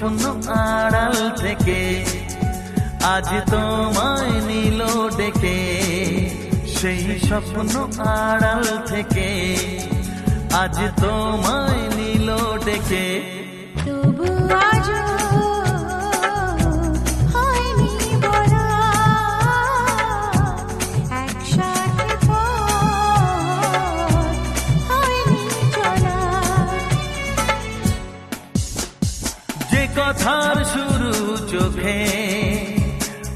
স্বপ্ন আড়াল থেকে আজ তোমায় নিল ডেকে, সেই স্বপ্ন আড়াল থেকে আজ তোমায় নিল ডেকে। তবু আজও হয়নি বলা, একসাথে পথ হয়নি চলা। যে কথার শুরু চোখে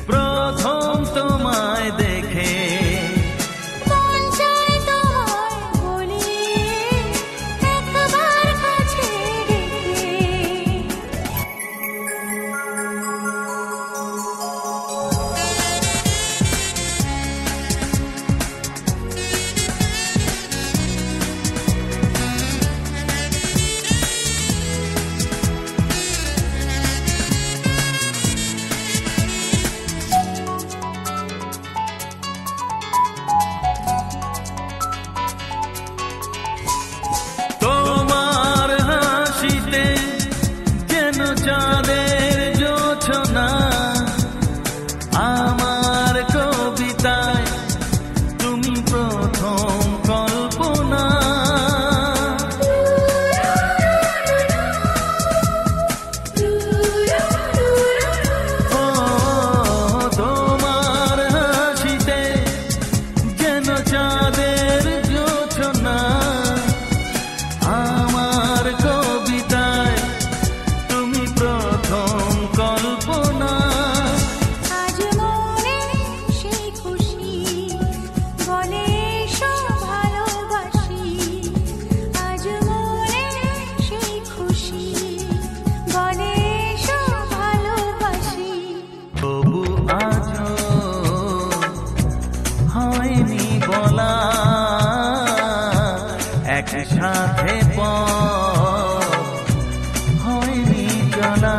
প্রথম তোমায় দেখে, মন চায় তোমায় বলি একবার কাছে ডেকে। তোমার হাসিতে যেন চাঁদের জোছনা, আমার কবিতায় তুমি প্রথম কল্পনা। ও তোমার হাসিতে যেন চাঁদের জোছনা, আমার কবিতায় তুমি প্রথম কল্পনা। আজ মনে সেই খুশি বলে সব ভালোবাসি, আজ মনে সেই খুশি বলে সব ভালোবাসি। তবু আজও হয়নি বলা, একসাথে পথ হয়নি চলা।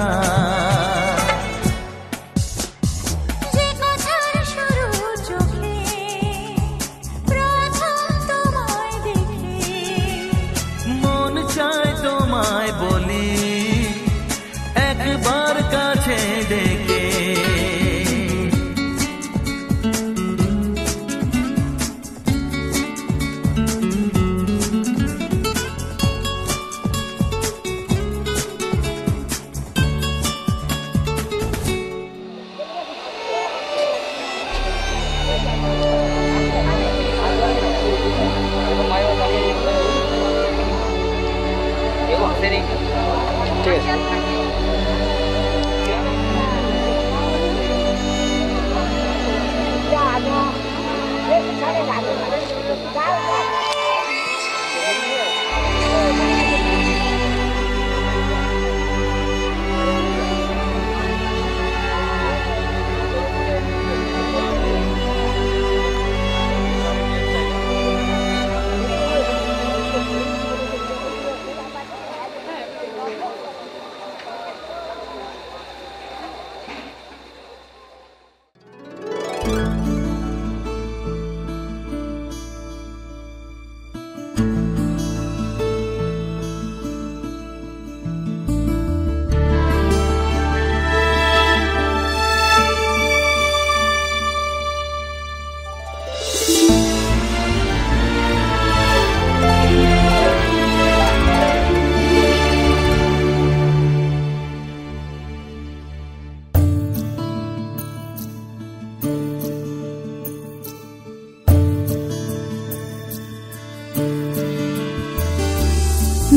যে কথার শুরু চোখে প্রথম তোমায় দেখে, মন চায় তোমায় বলি একবার কাছে ডেকে।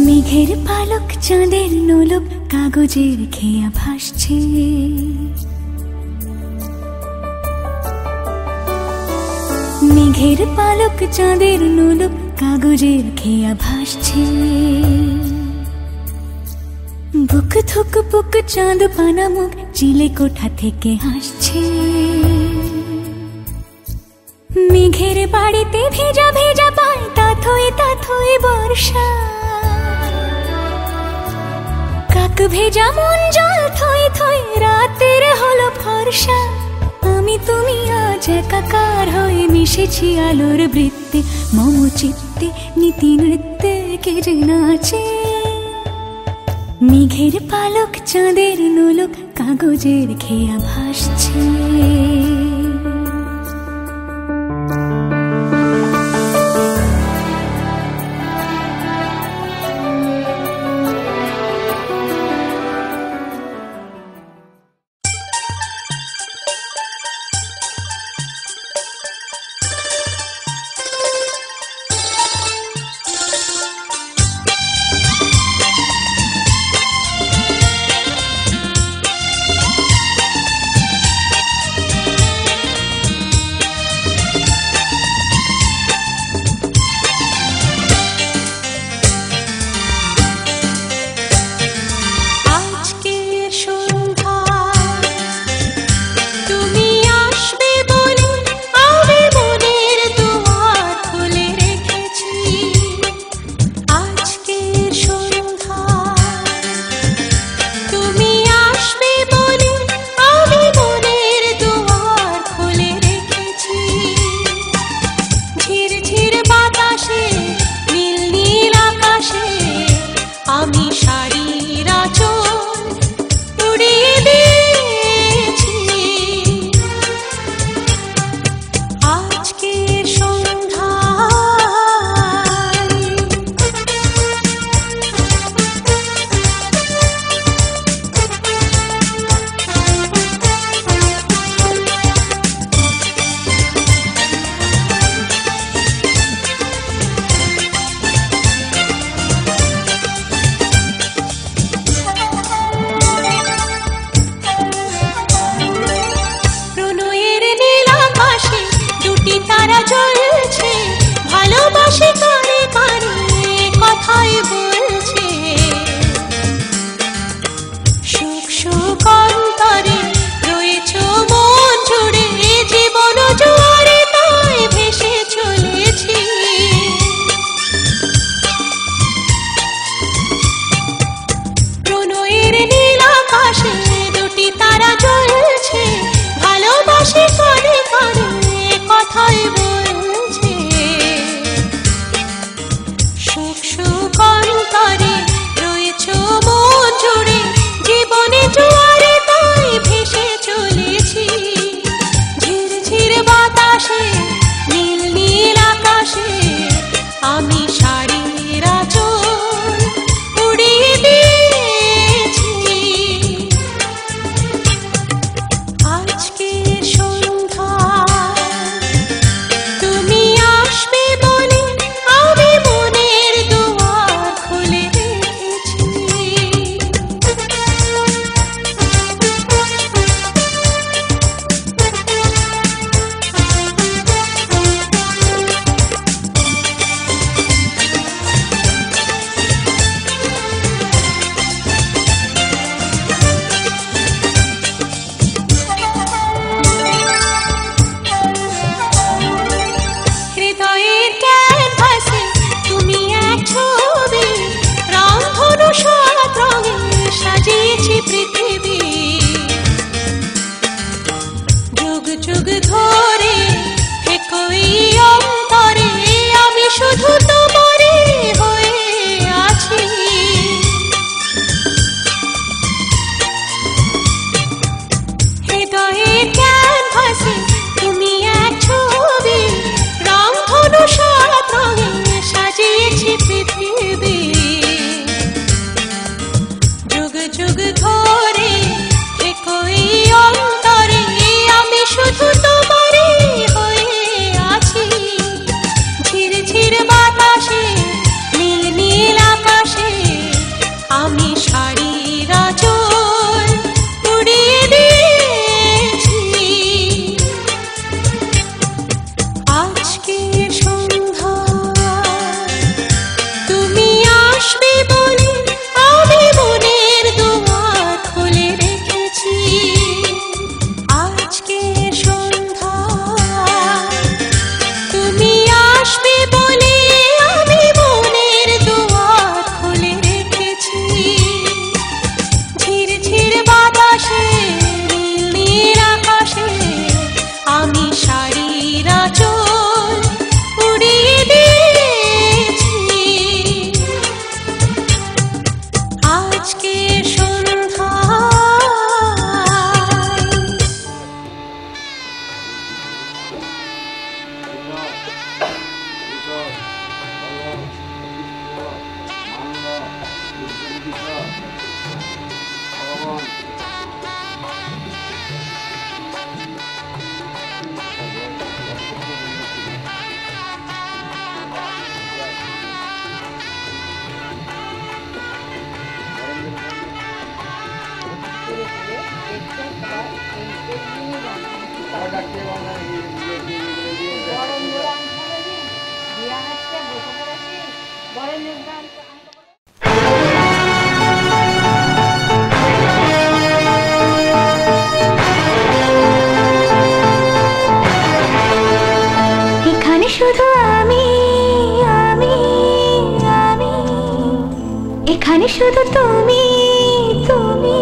মেঘের পালক চাঁদের নোলক কাগজের খেয়া ভাসছে, মেঘের পালক চাঁদের নোলক কাগজের খেয়া ভাসছে। বুক থুক বুক চাঁদ পানা মুখ চিলে কোঠা থেকে হাসছে। মেঘের বাড়িতে ভেজা ভেজা পায় তাথই বর্ষা, কাক ভেজা মন জল থই থই রাতের হলো ফর্সা। আমি তুমি আজ একাকার হয়ে মিশেছি আলোর বৃত্তে, মম চিত্তে নীতি নৃত্যে কে যে নাচে। মেঘের পালক চাঁদের নোলক কাগজের খেয়া ভাসছে। এখানে শুধু আমি আমি আমি, এখানে শুধু তুমি তুমি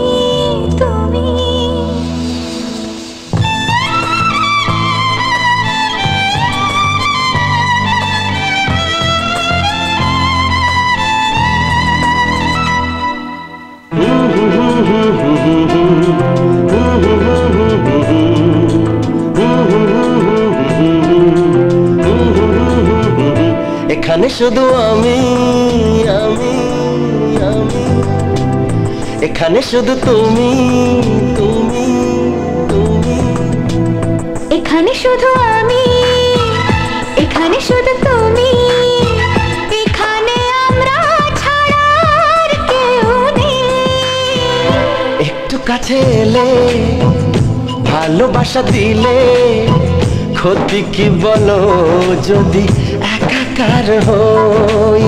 তুমি। এখানে শুধু আমি আমি আমি, এখানে শুধু তুমি তুমি তুমি। এখানে শুধু আমি, এখানে শুধু তুমি, এখানে আমরা ছাড়া আর কেউ নেই। একটু কাছে এলে ভালোবাসা দিলে, ক্ষতি কি বলো যদি একাকার হই,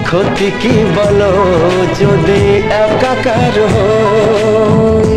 ক্ষতি কি বলো যদি একাকার হই।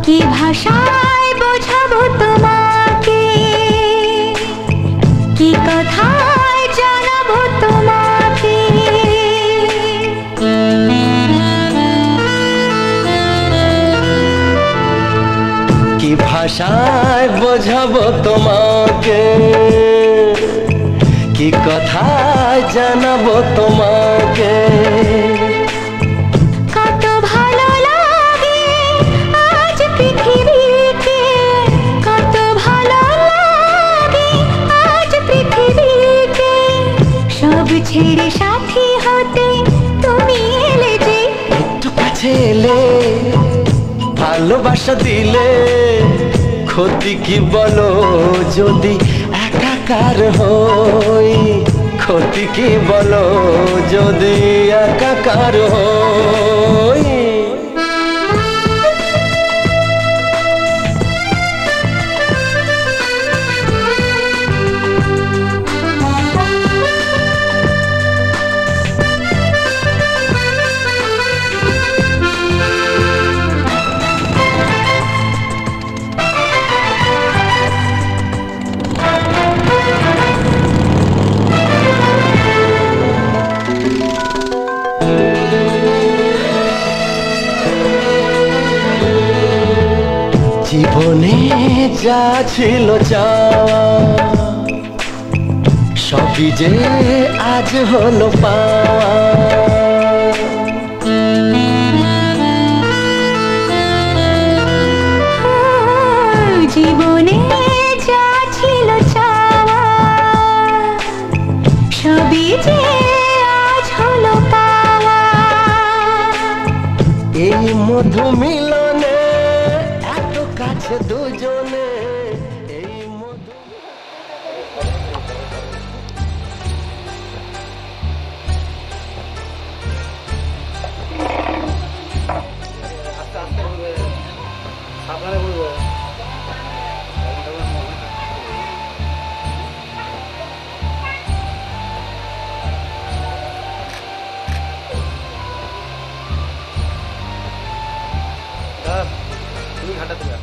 কি ভাষায় বোঝাবো তোমাকে, কি কথায় জানাবো তোমাকে। কি ভাষায় বোঝাবো তোমাকে, কি কথায় জানাবো তোমাকে। কত ভালো লাগে আজ পৃথিবীতে, কত ভালো লাগে আজ পৃথিবীতে। সব ছেড়ে সাথী হতে তুমি এলে যে। একটু কাছে এলে ভালোবাসা দিলে, ক্ষতি কি বলো যদি একাকার হই, ক্ষতি কি বলো যদি একাকার হই। জীবনে যা ছিল চাওয়া, সবই যে আজ হলো পাওয়া। জীবনে যা ছিল চাওয়া, সবই যে আজ হলো পাওয়া। এই মধু মিলনে এত কাছে দুজনে, এই মধু। তুমি ঘাটা তুমি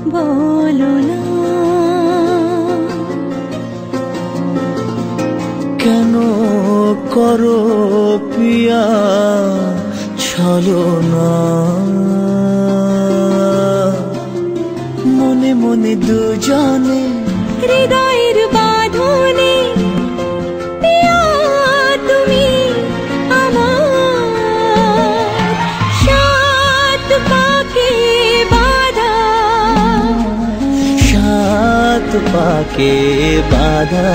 বলো না কেন করো পিয়া ছলনা মনে মনে দুজনে হৃদয়ের বাঁধনে পিয়া তুমি আমার সাত পাকে বাঁধা সাত পাকে বাঁধা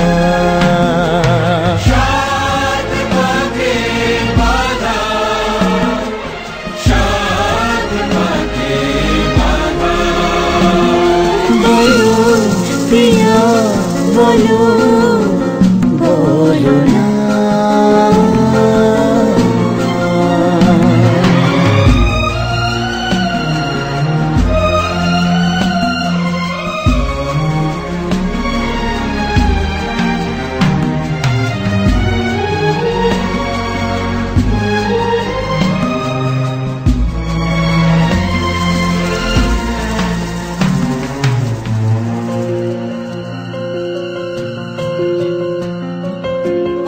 পিয়া বলো বলো না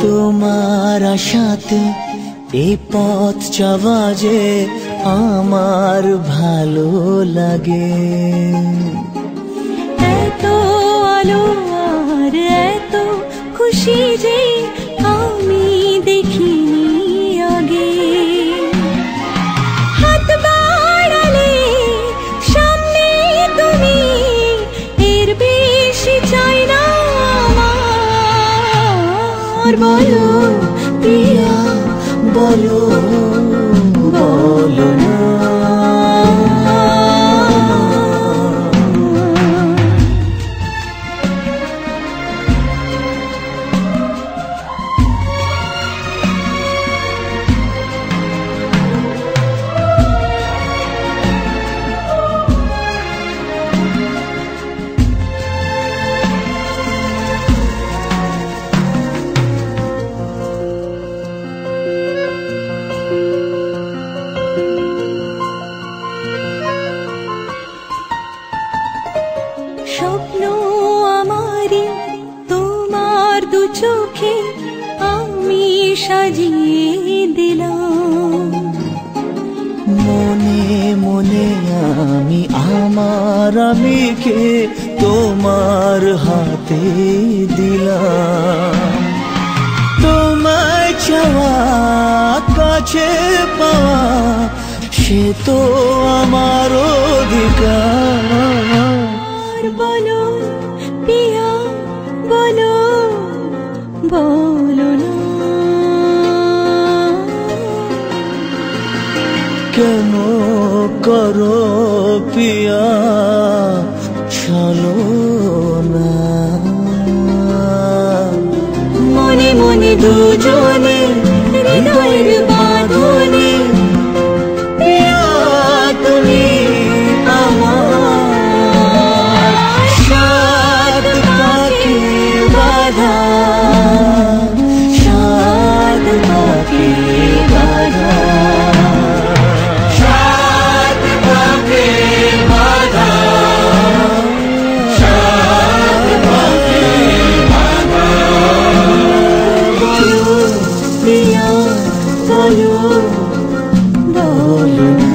তোমার আশাতে এই পথ চলা যে আমার ভালো লাগে এত আলো আর এত খুশি যে আমি দেখিনি আগে হাত বাড়ালে সামনে তুমি এর বেশি চাই না আমার বলো পিয়া বলো বলো না স্বপ্ন আমারি তোমার দু চোখে আমি সাজিয়ে দিলাম মনে মনে আমি আমার আমিকে তোমার হাতে দিলাম তোমায় চাওয়া কাছে পাওয়া সে তো আমার অধিকার আর বলো পিয়া বলো বলো না কেন করো পিয়া চলো না মনে মনে দুজনে হৃদয়ের বাঁধনে পিয়া তুমি আমার সাত পাকে বাঁধা সাত পাকে বাঁধা সাত পাকে বাঁধা সাত পাকে বাঁধা পিয়া বলো বলো না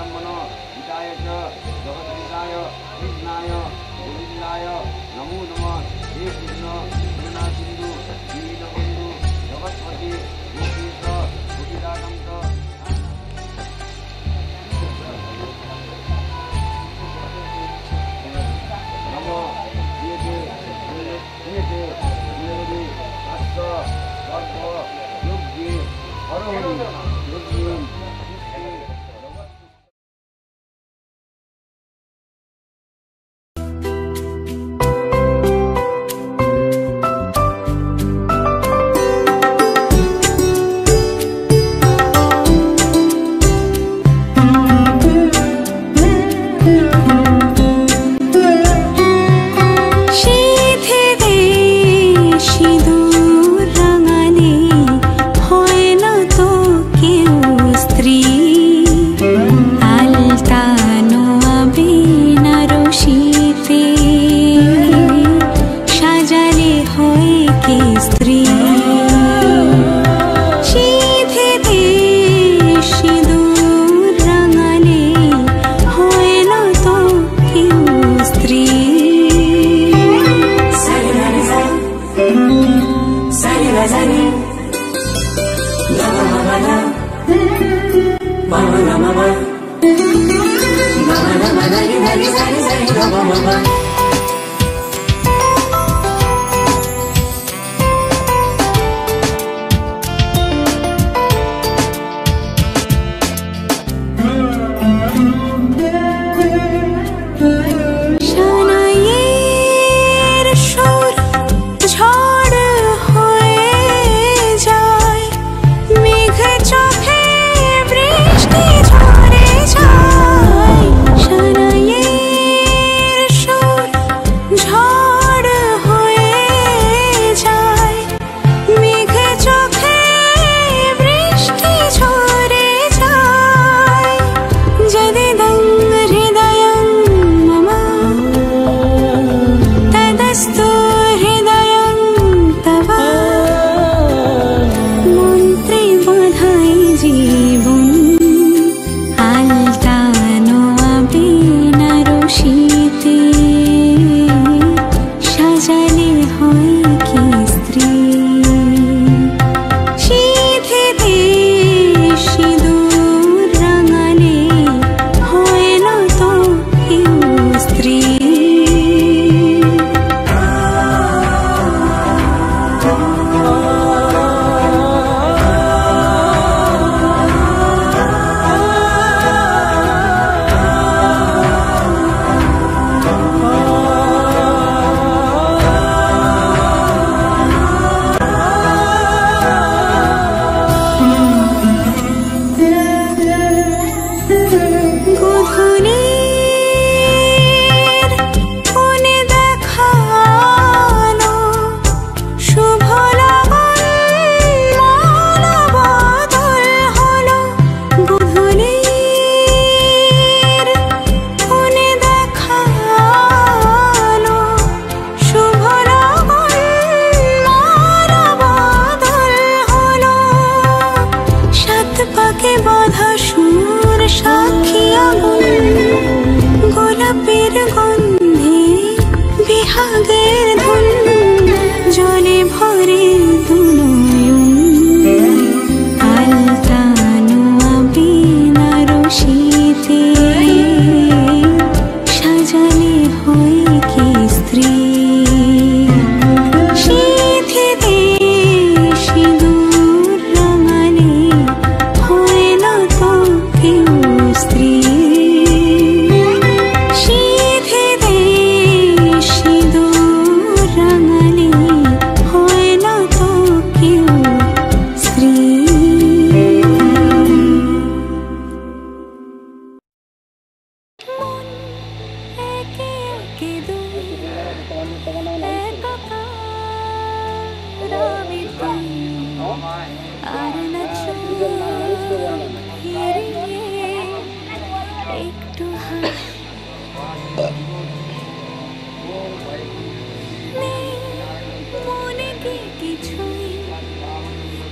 ब्रह्मण हिताय च जगद्गीताय कृष्णाय गोविंदाय नमो नमः। हे कृष्ण करुणा सिंधु दीनबंधु जगत्पति गोपीश गोपीदानंद नमो येते येते मेरे हस्त वर्ग योग्य हरोहरि योग्य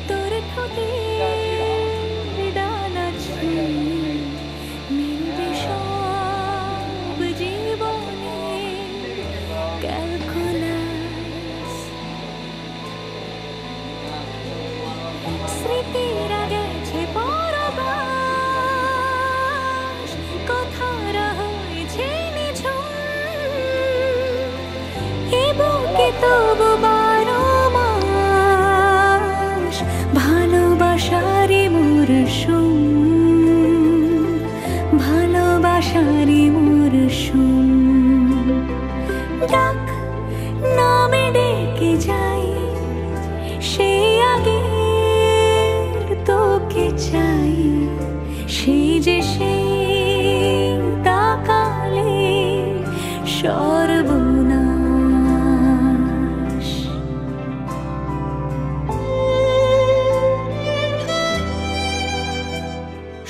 তোর ঠোঁটে ডানা ছুঁয়ে তবু 12 মাস ভালোবাসারই মরশুম, ভালোবাসারই মরশুম। ডাক নামে ডেকে যাই, সেই আগের তোকে চাই, সেই যে সেই তাকালে সর্বনাশ।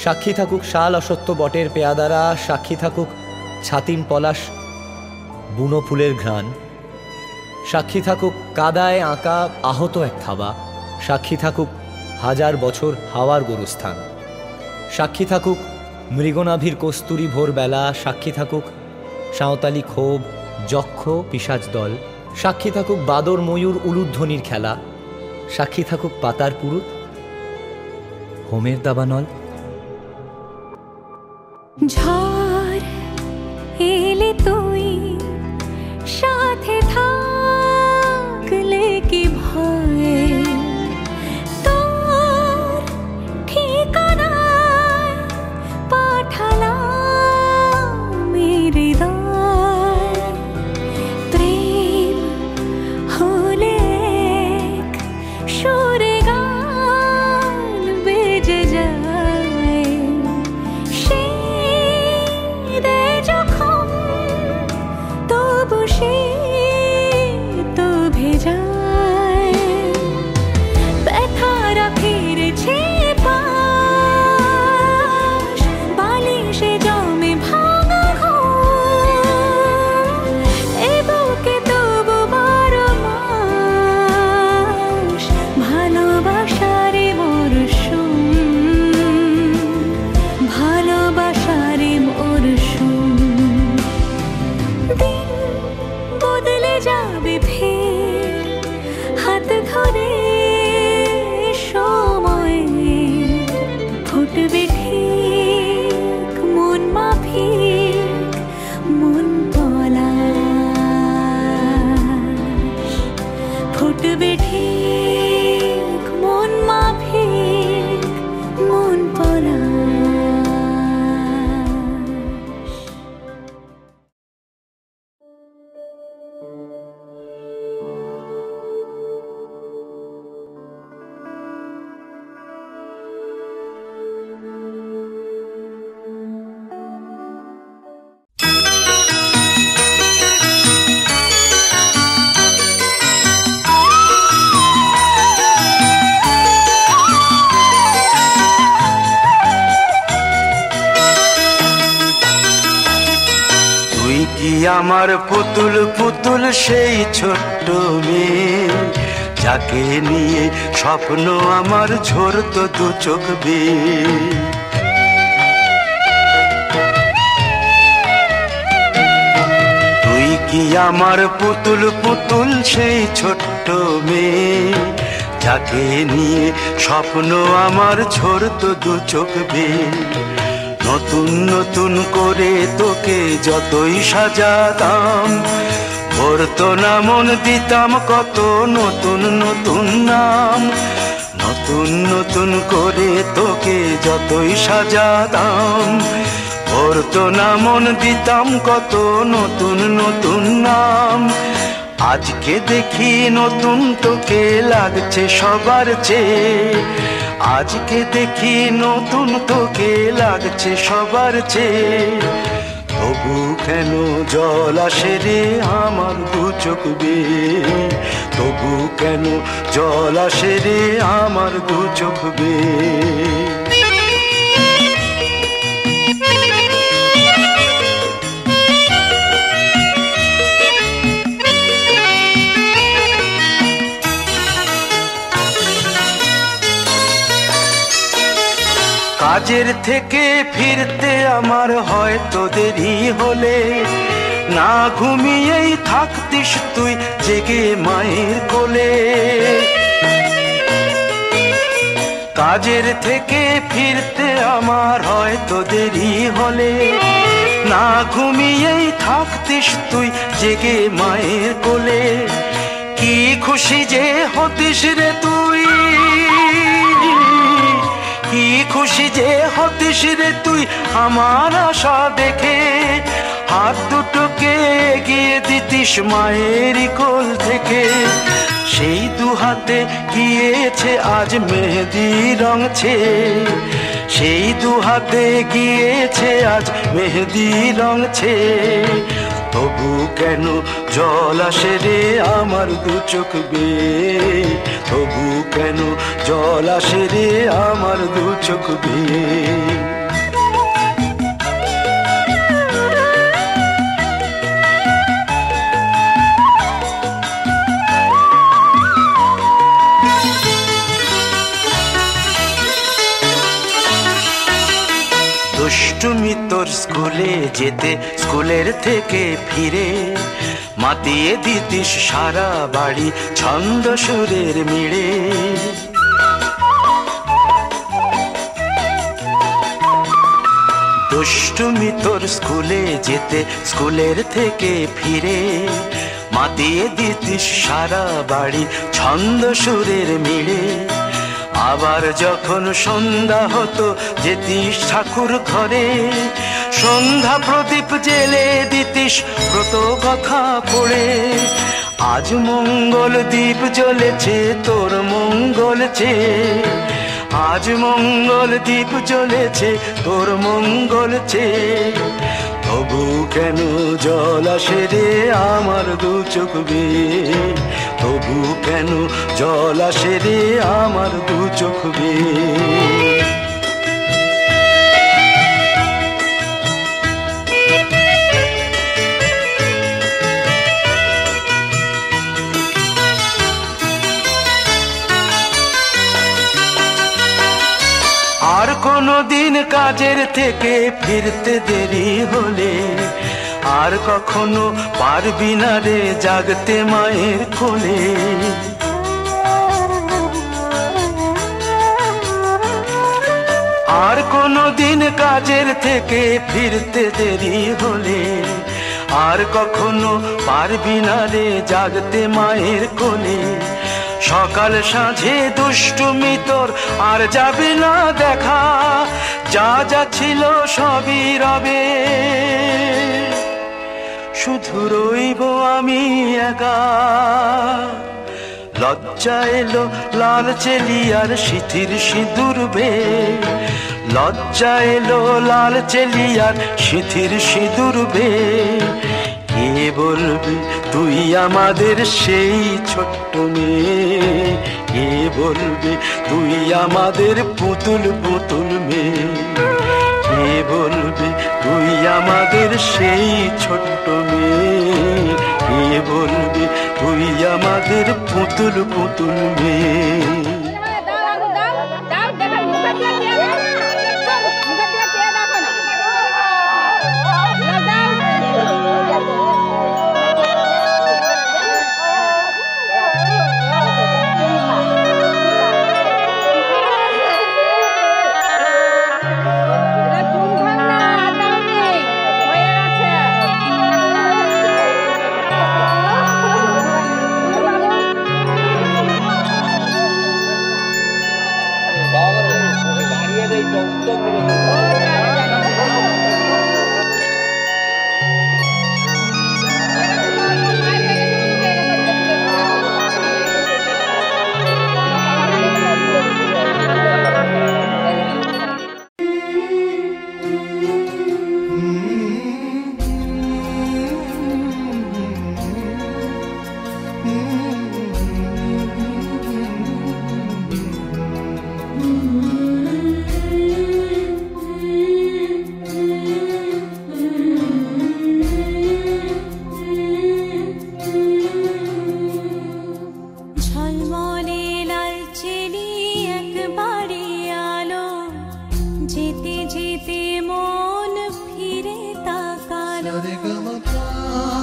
সাক্ষী থাকুক শাল অসত্য বটের পেয়াদারা, সাক্ষী থাকুক ছাতিম পলাশ বুনো ফুলের ঘ্রাণ, সাক্ষী থাকুক কাদায় আঁকা আহত এক থাবা, সাক্ষী থাকুক হাজার বছর হাওয়ার গরুস্থান, সাক্ষী থাকুক মৃগনাভির কস্তুরী ভোরবেলা, সাক্ষী থাকুক সাঁওতালি ক্ষোভ যক্ষ পিশাচ দল, সাক্ষী থাকুক বাদর ময়ূর উলুধ্বনির খেলা, সাক্ষী থাকুক পাতার পুরুত হোমের দাবানল। ঝড় এলে তুই সাথে থাকলে কি ভয়, তোর ঠিকানায় পাঠালাম হৃদয়। প্রেম হলে এক সুরে গান বেজে যায়, যখন তবু সে তো ভেজায়। ব্যথারা ফিরেছে পাশ, বালিশে জমে ভাঙা ঘুম, এ বুকে তবু 12 মাস ভালোবাসারে মরশুম, ভালোবাসারে মরশুম। দিন বদলে যাবে ফের হাত ধরে সময়ে, ফুটবে ঠিক মন মাফিক মন পলাশ, ফুটবে ঠিক মন মাফিক মন পলাশ। তুই কি আমার পুতুল পুতুল সেই ছোট্ট মেয়ে, যাকে নিয়ে স্বপ্ন আমার ঝরতো দু চোখ বেয়ে। তুই কি আমার পুতুল পুতুল সেই ছোট্ট মেয়ে, যাকে নিয়ে স্বপ্ন আমার ঝরতো দু চোখ বেয়ে। নতুন নতুন করে তোকে যতই সাজাতাম, ভরতো না মন দিতাম কত নতুন নতুন নাম। নতুন নতুন করে তোকে যতই সাজাতাম, ভরতো না মন দিতাম কত নতুন নতুন নাম। আজকে দেখি নতুন তোকে লাগছে সবার চেয়ে, আজকে দেখি নতুন তোকে লাগছে সবার চেয়ে। তবু কেন জল আসে রে আমার দু চোখ বেয়ে, তবু কেন জল আসে রে আমার দু চোখ বেয়ে। কাজের থেকে ফিরতে আমার হয়তো দেরি হলে, না ঘুমিয়েই থাকতিস তুই জেগে মায়ের কোলে। কাজের থেকে ফিরতে আমার হয়তো দেরি হলে, না ঘুমিয়েই থাকতিস তুই জেগে মায়ের কোলে। খুশি যে হতিস রে তুই, কি খুশি যে হতিস রে তুই আমার আশা দেখে, হাত দুটোকে এগিয়ে দিতিস মায়ের কোল থেকে। সেই দু হাতে গিয়েছে আজ মেহেদি রংছে, সেই দু হাতে গিয়েছে আজ মেহেদি রংছে। তবু কেন জল আসে রে আমার দু চোখ বেয়ে, তবু কেন জল আসে রে আমার দু চোখ বেয়ে। দুষ্টুমি তোর স্কুলে যেতে, স্কুলের থেকে ফিরে মাতিয়ে দিতিস সারা বাড়ি ছন্দ সুরের মিড়ে। দুষ্টুমি তোর স্কুলে যেতে, স্কুলের থেকে ফিরে মাতিয়ে দিতিস সারা বাড়ি ছন্দ সুরের মিড়ে। আবার যখন সন্ধ্যা হতো যেতিস ঠাকুর ঘরে, সন্ধ্যা প্রদীপ জেলে দিতিস ব্রত কথা পড়ে। আজ মঙ্গল দ্বীপ জ্বলেছে তোর মঙ্গল চেয়ে, আজ মঙ্গল দ্বীপ জ্বলেছে তোর মঙ্গল চেয়ে। তবু কেন জল আসে রে আমার দু চোখ বেয়ে, তবু কেন জল আসে রে আমার দু চোখ বেয়ে। আর কোনো দিন কাজের থেকে ফিরতে দেরি হলে, আর কখনো পারবি না রে জাগতে মায়ের কোলে। আর কোনো দিন কাজের থেকে ফিরতে দেরি হলে, আর কখনো পারবি না রে জাগতে মায়ের কোলে। সকাল সাঁঝে দুষ্টুমি তোর আর যাবে না দেখা, যা যা ছিল সবই রবে, শুধু রইব আমি একা। লজ্জা এলো লাল চেলিয়ার সিথির সিঁদুর বে, লজ্জা এলো লাল চেলিয়ার সিথির সিঁদুর বে। কে বলবে তুই আমাদের সেই ছোট্ট মেয়ে, কে বলবে তুই আমাদের পুতুল পুতুল মেয়ে, কে বলবে তুই আমাদের সেই ছোট্ট মেয়ে, কে বলবে তুই আমাদের পুতুল পুতুল মেয়ে। Sa re ga ma pa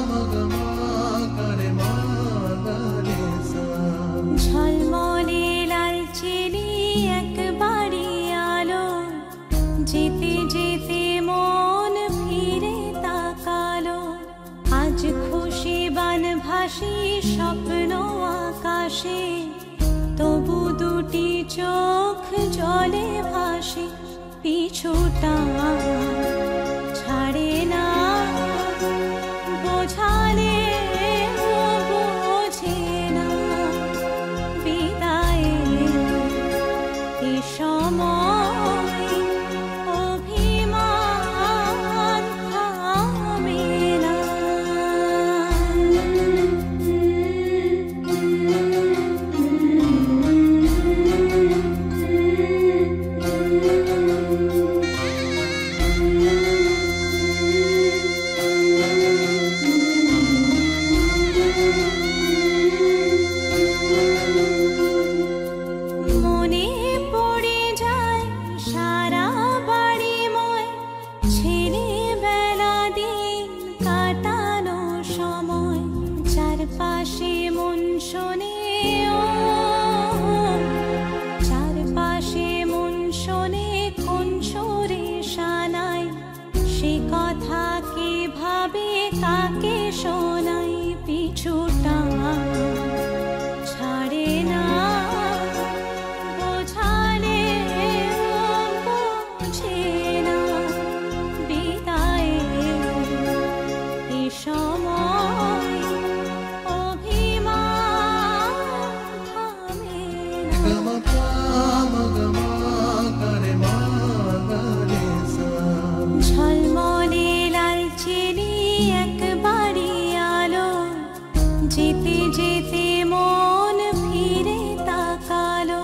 ma ga ma ga re ma ga স্বপ্ন আকাশে, তবু দুটি চোখ জলে ভাসে, পিছুটা ছাড়ে না, বোঝালে বোঝে না, বিদায়ে এ সময় অভিমান থামে না। মনে পড়ে যায় সারা বাড়িময় ছেলেবেলা দিন কাটানো সময়, চারপাশে মন শোনে ও, চারপাশে মন শোনে কোন সুরে শানাই, সে কথা কে ভাবে কাকে শোনাই, পিছুটা ছাড়ে না, বোঝালে বোঝে না, বিদায়ে এ সময় অভিমান থামে না। ঝলমলে লালচেলি একবারই আলো, যেতে যেতে মন ফিরে তাকালো,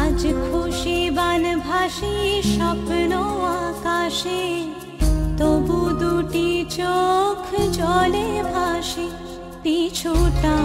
আজ খুশি বান ভাসি স্বপ্ন আকাশে, তবু দুটি চোখ জলে ভাসে, পিছুটা